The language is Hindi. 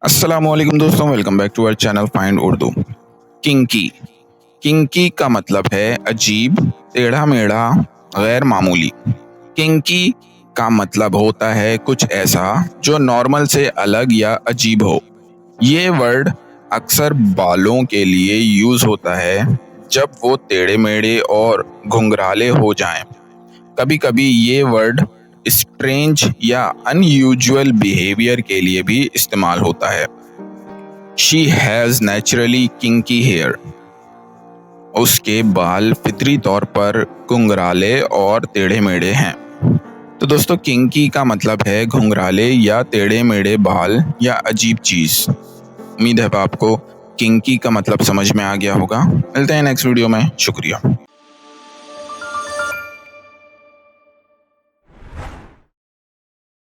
अस्सलामुअलैकुम दोस्तों, welcome back to our channel find Urdu. Kinky kinky का मतलब है अजीब, टेढ़ा मेढ़ा, गैर मामूली। किंकी का मतलब होता है कुछ ऐसा जो नॉर्मल से अलग या अजीब हो। ये वर्ड अक्सर बालों के लिए यूज होता है जब वो टेढ़े मेढ़े और घुंघराले हो जाएं। कभी कभी ये वर्ड स्ट्रेंज या अनयूजुअल बिहेवियर के लिए भी इस्तेमाल होता है। She has naturally kinky hair. उसके बाल फितरी तौर पर घुंघराले और टेढ़े मेढ़े हैं। तो दोस्तों, किंकी का मतलब है घुंघराले या टेढ़े मेढ़े बाल या अजीब चीज। उम्मीद है आपको किंकी का मतलब समझ में आ गया होगा। मिलते हैं नेक्स्ट वीडियो में। शुक्रिया।